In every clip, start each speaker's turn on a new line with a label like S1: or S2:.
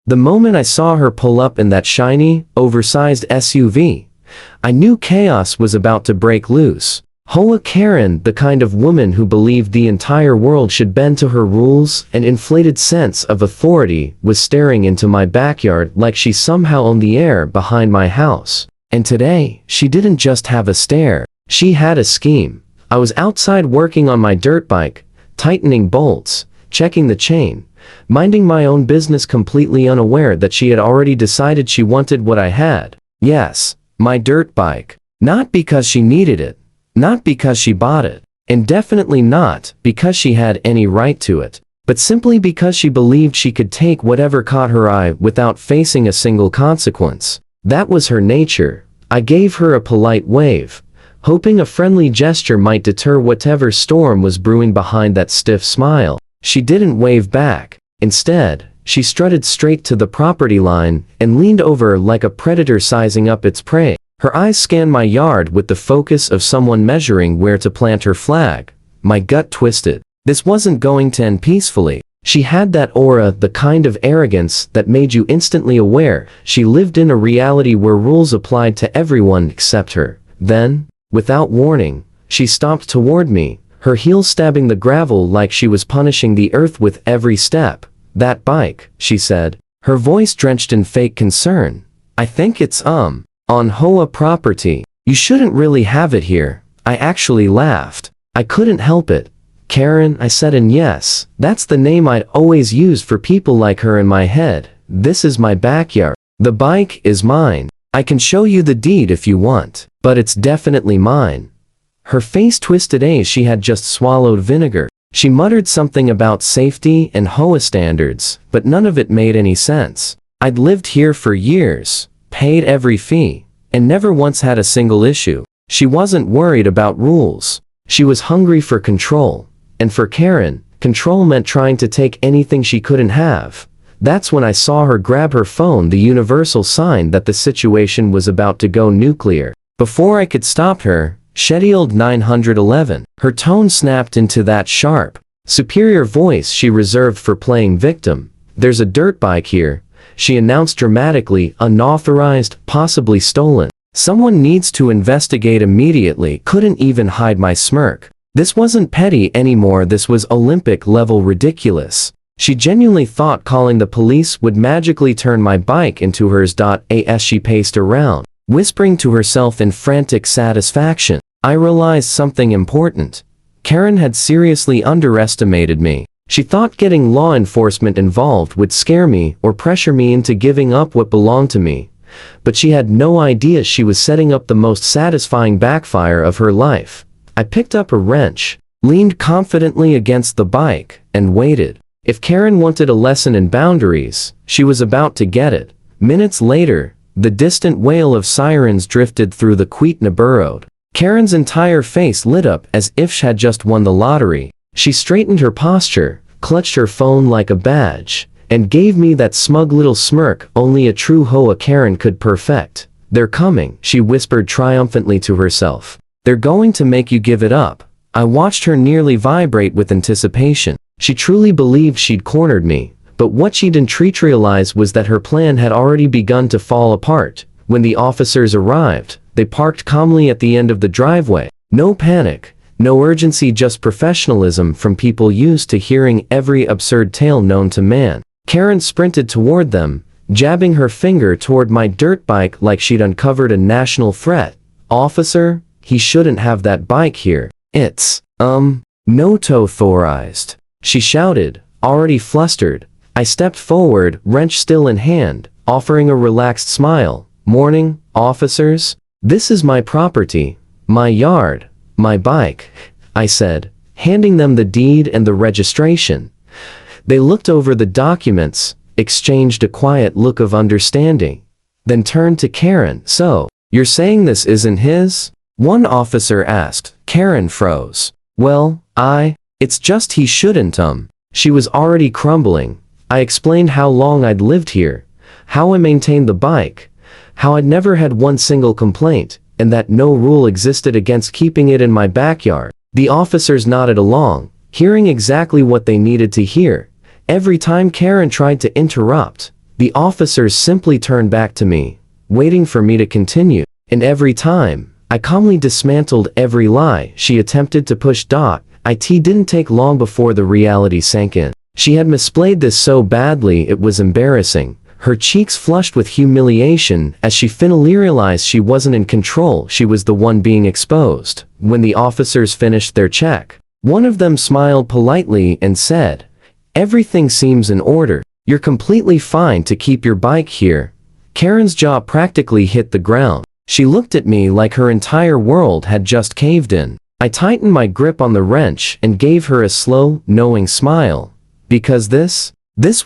S1: The moment I saw her pull up in that shiny, oversized SUV, I knew chaos was about to break loose. HOA Karen, the kind of woman who believed the entire world should bend to her rules and inflated sense of authority, was staring into my backyard like she somehow owned the air behind my house. And today, she didn't just have a stare, she had a scheme. I was outside working on my dirt bike, tightening bolts, checking the chain, minding my own business, completely unaware that she had already decided she wanted what I had. Yes, my dirt bike. Not because she needed it. Not because she bought it, and definitely not because she had any right to it, but simply because she believed she could take whatever caught her eye without facing a single consequence. That was her nature. I gave her a polite wave, hoping a friendly gesture might deter whatever storm was brewing behind that stiff smile. She didn't wave back. Instead, she strutted straight to the property line and leaned over like a predator sizing up its prey. Her eyes scanned my yard with the focus of someone measuring where to plant her flag. My gut twisted. This wasn't going to end peacefully. She had that aura, the kind of arrogance that made you instantly aware she lived in a reality where rules applied to everyone except her. Then, without warning, she stomped toward me, her heels stabbing the gravel like she was punishing the earth with every step. "That bike," she said, her voice drenched in fake concern. "I think it's, on HOA property. You shouldn't really have it here." I actually laughed. I couldn't help it. "Karen," I said, and yes, that's the name I'd always used for people like her in my head. "This is my backyard. The bike is mine. I can show you the deed if you want, but it's definitely mine." Her face twisted as she had just swallowed vinegar. She muttered something about safety and HOA standards, but none of it made any sense. I'd lived here for years, paid every fee, and never once had a single issue. She wasn't worried about rules. She was hungry for control. And for Karen, control meant trying to take anything she couldn't have. That's when I saw her grab her phone, the universal sign that the situation was about to go nuclear. Before I could stop her, scheduled 911. Her tone snapped into that sharp, superior voice she reserved for playing victim. "There's a dirt bike here," she announced dramatically, "unauthorized, possibly stolen. Someone needs to investigate immediately." Couldn't even hide my smirk. This wasn't petty anymore, this was Olympic-level ridiculous. She genuinely thought calling the police would magically turn my bike into hers. As she paced around, whispering to herself in frantic satisfaction, I realized something important. Karen had seriously underestimated me. She thought getting law enforcement involved would scare me or pressure me into giving up what belonged to me. But she had no idea she was setting up the most satisfying backfire of her life. I picked up a wrench, leaned confidently against the bike, and waited. If Karen wanted a lesson in boundaries, she was about to get it. Minutes later, the distant wail of sirens drifted through the Kootenai Road. Karen's entire face lit up as if she had just won the lottery. She straightened her posture, clutched her phone like a badge, and gave me that smug little smirk only a true HOA Karen could perfect. "They're coming," she whispered triumphantly to herself. "They're going to make you give it up." I watched her nearly vibrate with anticipation. She truly believed she'd cornered me, but what she didn't realize was that her plan had already begun to fall apart. When the officers arrived, they parked calmly at the end of the driveway. No panic, no urgency, just professionalism from people used to hearing every absurd tale known to man. Karen sprinted toward them, jabbing her finger toward my dirt bike like she'd uncovered a national threat. "Officer, he shouldn't have that bike here. It's, not authorized," she shouted, already flustered. I stepped forward, wrench still in hand, offering a relaxed smile. "Morning, officers. This is my property, my yard, my bike," I said, handing them the deed and the registration. They looked over the documents, exchanged a quiet look of understanding, then turned to Karen. "So, you're saying this isn't his?" one officer asked. Karen froze. "Well, it's just he shouldn't." She was already crumbling. I explained how long I'd lived here, how I maintained the bike, how I'd never had one single complaint, and that no rule existed against keeping it in my backyard. The officers nodded along, hearing exactly what they needed to hear. Every time Karen tried to interrupt, The officers simply turned back to me, waiting for me to continue. And every time, I calmly dismantled every lie she attempted to push. It didn't take long before the reality sank in. She had misplayed this so badly it was embarrassing. Her cheeks flushed with humiliation as she finally realized she wasn't in control, she was the one being exposed. When the officers finished their check, one of them smiled politely and said, "Everything seems in order. You're completely fine to keep your bike here." Karen's jaw practically hit the ground. She looked at me like her entire world had just caved in. I tightened my grip on the wrench and gave her a slow, knowing smile. Because this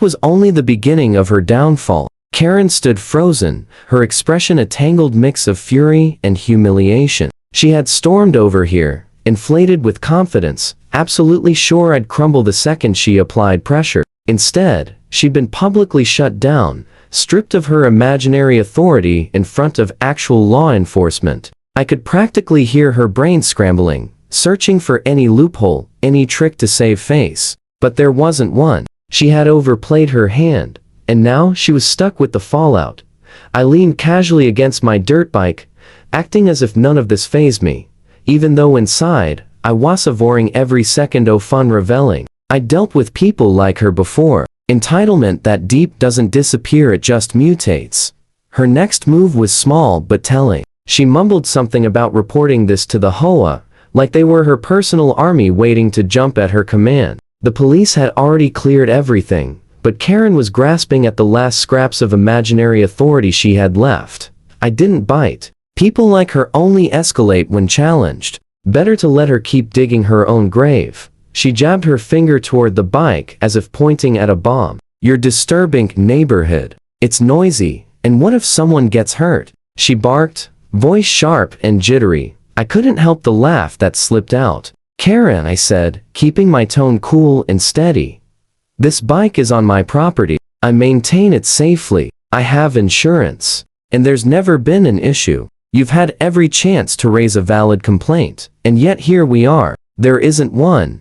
S1: was only the beginning of her downfall. Karen stood frozen, her expression a tangled mix of fury and humiliation. She had stormed over here, inflated with confidence, absolutely sure I'd crumble the second she applied pressure. Instead, she'd been publicly shut down, stripped of her imaginary authority in front of actual law enforcement. I could practically hear her brain scrambling, searching for any loophole, any trick to save face. But there wasn't one. She had overplayed her hand, and now she was stuck with the fallout. I leaned casually against my dirt bike, acting as if none of this fazed me, even though inside, I was savoring every second of fun reveling. I'd dealt with people like her before. Entitlement that deep doesn't disappear, it just mutates. Her next move was small but telling. She mumbled something about reporting this to the HOA, like they were her personal army waiting to jump at her command. The police had already cleared everything, but Karen was grasping at the last scraps of imaginary authority she had left. I didn't bite. People like her only escalate when challenged. Better to let her keep digging her own grave. She jabbed her finger toward the bike as if pointing at a bomb. "You're disturbing neighborhood. It's noisy, and what if someone gets hurt?" she barked, voice sharp and jittery. I couldn't help the laugh that slipped out. "Karen," I said, keeping my tone cool and steady. "This bike is on my property. I maintain it safely. I have insurance. And there's never been an issue. You've had every chance to raise a valid complaint, and yet here we are. There isn't one."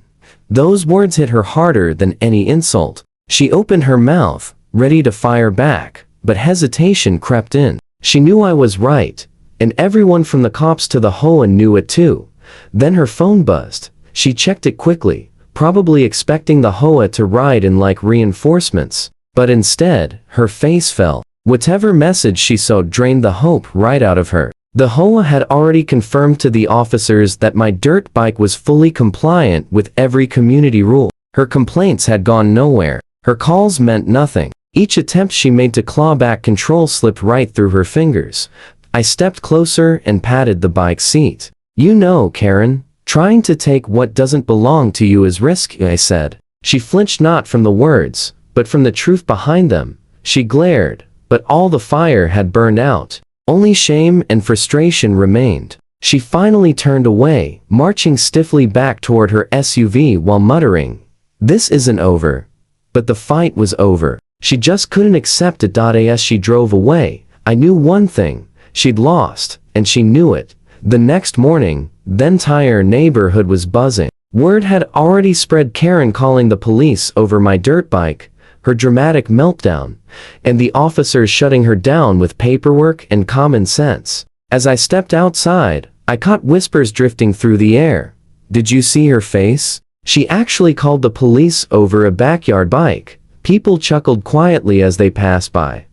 S1: Those words hit her harder than any insult. She opened her mouth, ready to fire back, but hesitation crept in. She knew I was right, and everyone from the cops to the HOA knew it too. Then her phone buzzed. She checked it quickly, probably expecting the HOA to ride in like reinforcements. But instead, her face fell. Whatever message she saw drained the hope right out of her. The HOA had already confirmed to the officers that my dirt bike was fully compliant with every community rule. Her complaints had gone nowhere. Her calls meant nothing. Each attempt she made to claw back control slipped right through her fingers. I stepped closer and patted the bike seat. "You know, Karen, trying to take what doesn't belong to you is risky," I said. She flinched not from the words, but from the truth behind them. She glared, but all the fire had burned out. Only shame and frustration remained. She finally turned away, marching stiffly back toward her SUV while muttering, "This isn't over." But the fight was over. She just couldn't accept it. As she drove away, I knew one thing. She'd lost, and she knew it. The next morning, the entire neighborhood was buzzing. Word had already spread, Karen calling the police over my dirt bike, her dramatic meltdown, and the officers shutting her down with paperwork and common sense. As I stepped outside, I caught whispers drifting through the air. "Did you see her face? She actually called the police over a backyard bike." People chuckled quietly as they passed by,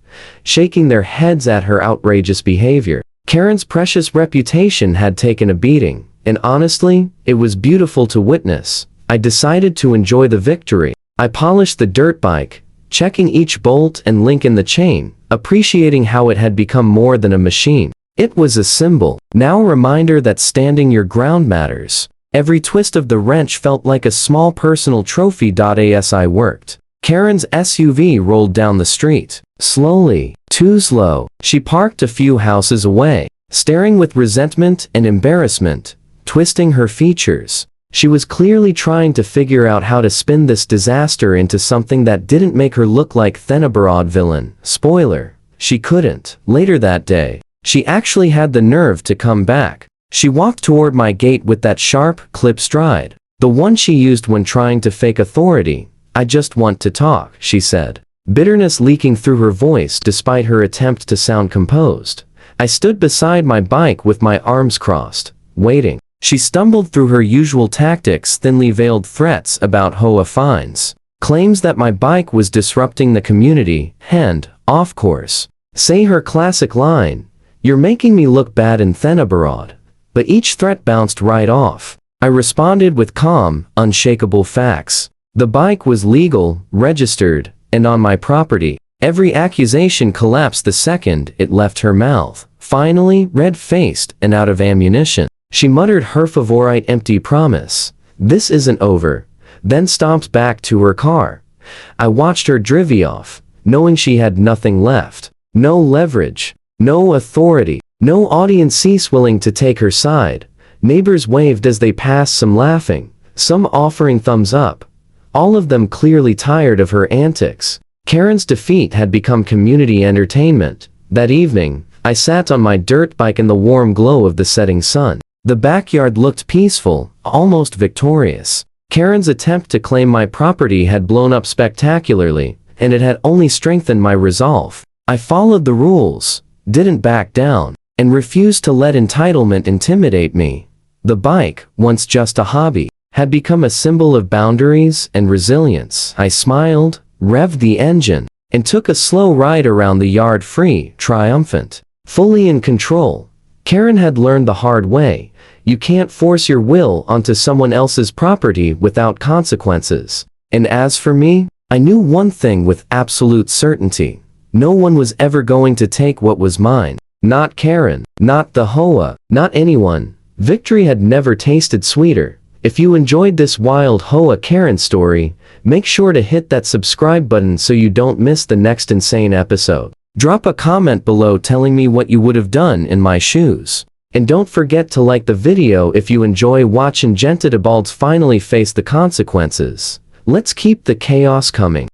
S1: shaking their heads at her outrageous behavior. Karen's precious reputation had taken a beating, and honestly, it was beautiful to witness. I decided to enjoy the victory. I polished the dirt bike, checking each bolt and link in the chain, appreciating how it had become more than a machine. It was a symbol, now a reminder that standing your ground matters. Every twist of the wrench felt like a small personal trophy. As I worked, Karen's SUV rolled down the street. Slowly, too slow. She parked a few houses away, staring with resentment and embarrassment, twisting her features. She was clearly trying to figure out how to spin this disaster into something that didn't make her look like Thenabarad villain. Spoiler, she couldn't. Later that day, she actually had the nerve to come back. She walked toward my gate with that sharp, clip stride, the one she used when trying to fake authority. "I just want to talk," she said. bitterness leaking through her voice despite her attempt to sound composed. I stood beside my bike with my arms crossed, waiting. She stumbled through her usual tactics, thinly veiled threats about HOA fines, claims that my bike was disrupting the community, and, of course, say her classic line, "You're making me look bad in Thenabarad." But each threat bounced right off. I responded with calm, unshakable facts. The bike was legal, registered, and on my property. Every accusation collapsed the second it left her mouth. Finally, red-faced and out of ammunition, she muttered her favorite empty promise. "This isn't over," then stomped back to her car. I watched her drive off, knowing she had nothing left. No leverage, no authority, no audience willing to take her side. Neighbors waved as they passed, some laughing, some offering thumbs up, all of them clearly tired of her antics. Karen's defeat had become community entertainment. That evening, I sat on my dirt bike in the warm glow of the setting sun. The backyard looked peaceful, almost victorious. Karen's attempt to claim my property had blown up spectacularly, and it had only strengthened my resolve. I followed the rules, didn't back down, and refused to let entitlement intimidate me. The bike, once just a hobby, had become a symbol of boundaries and resilience. I smiled, revved the engine, and took a slow ride around the yard, free, triumphant, fully in control. Karen had learned the hard way. You can't force your will onto someone else's property without consequences. And as for me, I knew one thing with absolute certainty. No one was ever going to take what was mine. Not Karen, not the HOA, not anyone. Victory had never tasted sweeter. If you enjoyed this wild HOA Karen story, make sure to hit that subscribe button so you don't miss the next insane episode. Drop a comment below telling me what you would have done in my shoes. And don't forget to like the video if you enjoy watching Gentitabalds finally face the consequences. Let's keep the chaos coming.